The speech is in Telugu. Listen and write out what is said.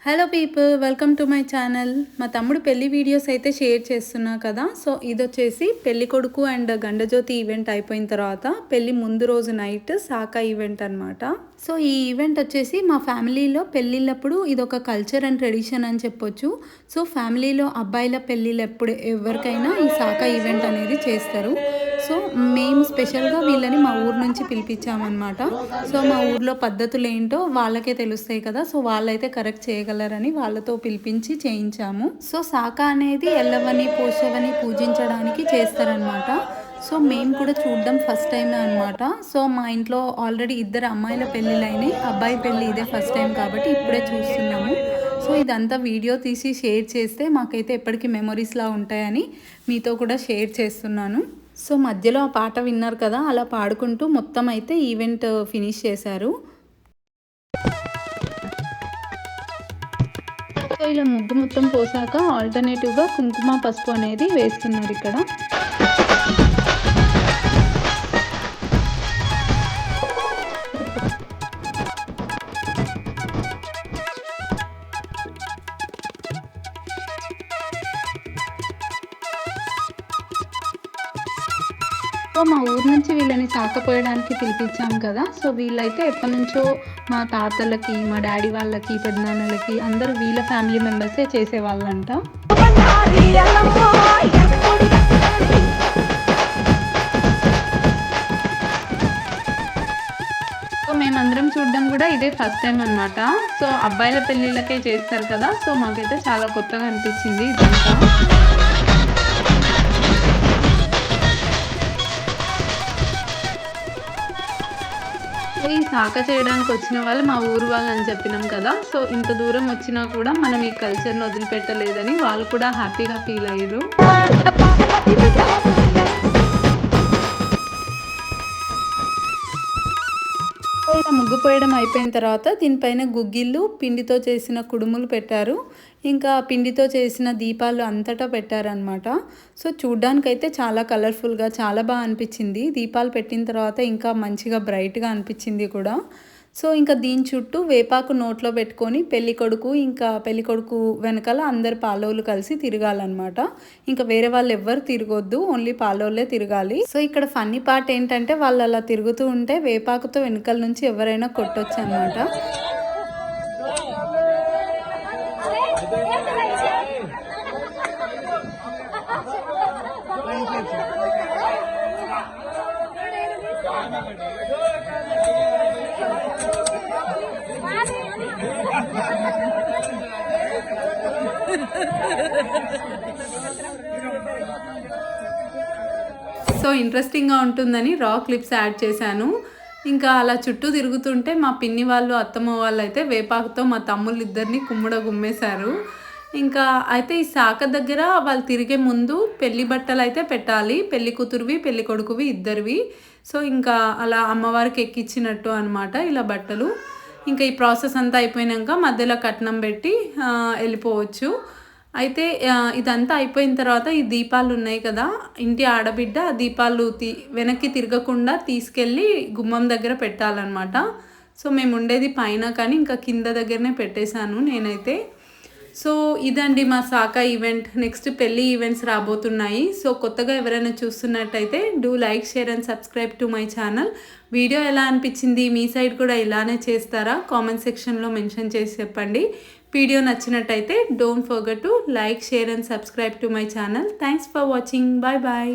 Hello people, welcome to my channel. మా తమ్ముడు పెళ్లి వీడియోస్ అయితే షేర్ చేస్తున్నా కదా. సో ఇదొచ్చేసి పెళ్లి కొడుకు అండ్ గండజ్యోతి ఈవెంట్ అయిపోయిన తర్వాత పెళ్లి ముందు రోజు నైట్ సాకా ఈవెంట్ అనమాట. సో ఈ ఈవెంట్ వచ్చేసి మా ఫ్యామిలీలో పెళ్ళిళ్ళప్పుడు ఇదొక కల్చర్ అండ్ ట్రెడిషన్ అని చెప్పొచ్చు. సో ఫ్యామిలీలో అబ్బాయిల పెళ్ళిళ్ళు ఎవరికైనా ఈ సాకా ఈవెంట్ అనేది చేస్తారు. సో మేము స్పెషల్గా వీళ్ళని మా ఊరు నుంచి పిలిపించామన్నమాట. సో మా ఊర్లో పద్ధతులు ఏంటో వాళ్ళకే తెలుస్తాయి కదా. సో వాళ్ళైతే కరెక్ట్ చేయగలరని వాళ్ళతో పిలిపించి చేయించాము. సో సాకా అనేది ఎల్లవని పోషవని పూజించడానికి చేస్తారనమాట. సో మేము కూడా చూడడం ఫస్ట్ టైం అనమాట. సో మా ఇంట్లో ఆల్రెడీ ఇద్దరు అమ్మాయిల పెళ్ళిళ్ళు అయినాయి, అబ్బాయి పెళ్ళి ఇదే ఫస్ట్ టైం కాబట్టి ఇప్పుడే చూస్తున్నాము. సో ఇదంతా వీడియో తీసి షేర్ చేస్తే మాకైతే ఎప్పటికీ మెమొరీస్లా ఉంటాయని మీతో కూడా షేర్ చేస్తున్నాను. సో మధ్యలో ఆ పాట విన్నారు కదా, అలా పాడుకుంటూ మొత్తం అయితే ఈవెంట్ ఫినిష్ చేశారు. సో ఇలా ముగ్గు మొత్తం పోసాక ఆల్టర్నేటివ్గా కుంకుమ పసుపు అనేది వేస్తున్నారు ఇక్కడ. సో మా ఊరు నుంచి వీళ్ళని సాకపోయడానికి పిలిపించాం కదా. సో వీళ్ళైతే ఎప్పటి నుంచో మా తాతలకి, మా డాడీ వాళ్ళకి, పెద్దనాన్నలకి అందరూ వీళ్ళ ఫ్యామిలీ మెంబర్సే చేసేవాళ్ళంట. సో మేమందరం చూడడం కూడా ఇదే ఫస్ట్ టైం అనమాట. సో అబ్బాయిల పెళ్ళిళ్ళకే చేస్తారు కదా. సో మాకైతే చాలా కొత్తగా అనిపించింది ఇదంతా. ఈ సాక చేయడానికి వచ్చిన వాళ్ళు మా ఊరు వాళ్ళు అని చెప్పినాం కదా. సో ఇంత దూరం వచ్చినా కూడా మనం ఈ కల్చర్ని వదిలిపెట్టలేదని వాళ్ళు కూడా హ్యాపీగా ఫీల్ అయ్యారు. ఇలా ముగ్గు పోయడం అయిపోయిన తర్వాత దీనిపైన గుగ్గిళ్ళు, పిండితో చేసిన కుడుములు పెట్టారు. ఇంకా పిండితో చేసిన దీపాలు అంతటా పెట్టారనమాట. సో చూడ్డానికైతే చాలా కలర్ఫుల్గా చాలా బాగా అనిపించింది. దీపాలు పెట్టిన తర్వాత ఇంకా మంచిగా బ్రైట్గా అనిపించింది కూడా. సో ఇంకా దీని చుట్టూ వేపాకు నోట్లో పెట్టుకొని పెళ్ళికొడుకు ఇంకా పెళ్ళికొడుకు వెనకాల అందరు పాలోళ్ళు కలిసి తిరగాలన్నమాట. ఇంకా వేరే వాళ్ళు ఎవ్వరు తిరగొద్దు, ఓన్లీ పాలోళ్ళే తిరగాలి. సో ఇక్కడ ఫన్నీ పార్ట్ ఏంటంటే వాళ్ళు అలా తిరుగుతూ ఉంటే వేపాకుతో వెనకాల నుంచి ఎవరైనా కొట్టొచ్చు అనమాట. సో ఇంట్రెస్టింగ్గా ఉంటుందని రా క్లిప్స్ యాడ్ చేశాను. ఇంకా అలా చుట్టూ తిరుగుతుంటే మా పిన్ని వాళ్ళు, అత్తమ్మ వాళ్ళు అయితే వేపాకుతో మా తమ్ముళ్ళు ఇద్దరిని గుమ్మేశారు. ఇంకా అయితే ఈ సాక దగ్గర వాళ్ళు తిరిగే ముందు పెళ్లి బట్టలు అయితే పెట్టాలి, పెళ్లి కూతురువి పెళ్లి కొడుకువి ఇద్దరివి. సో ఇంకా అలా అమ్మవారికి ఎక్కించినట్టు అనమాట ఇలా బట్టలు. ఇంకా ఈ ప్రాసెస్ అంతా అయిపోయాక మధ్యలో కట్నం పెట్టి వెళ్ళిపోవచ్చు. అయితే ఇదంతా అయిపోయిన తర్వాత ఈ దీపాలు ఉన్నాయి కదా, ఇంటి ఆడబిడ్డ దీపాలు వెనక్కి తిరగకుండా తీసుకెళ్ళి గుమ్మం దగ్గర పెట్టాలన్నమాట. సో మేము ఉండేది పైన కానీ ఇంకా కింద దగ్గరనే పెట్టేశాను నేనైతే. సో ఇదండి మా సాకా ఈవెంట్. నెక్స్ట్ పెళ్ళి ఈవెంట్స్ రాబోతున్నాయి. సో కొత్తగా ఎవరైనా చూస్తున్నట్టయితే do like, share and subscribe to my channel. Video ఎలా అనిపించింది, మీ సైడ్ కూడా ఇలానే చేస్తారా, కామెంట్ సెక్షన్లో మెన్షన్ చేసి చెప్పండి. వీడియో నచ్చినట్టయితే don't forget to like, share and subscribe to my channel. Thanks for watching. Bye bye.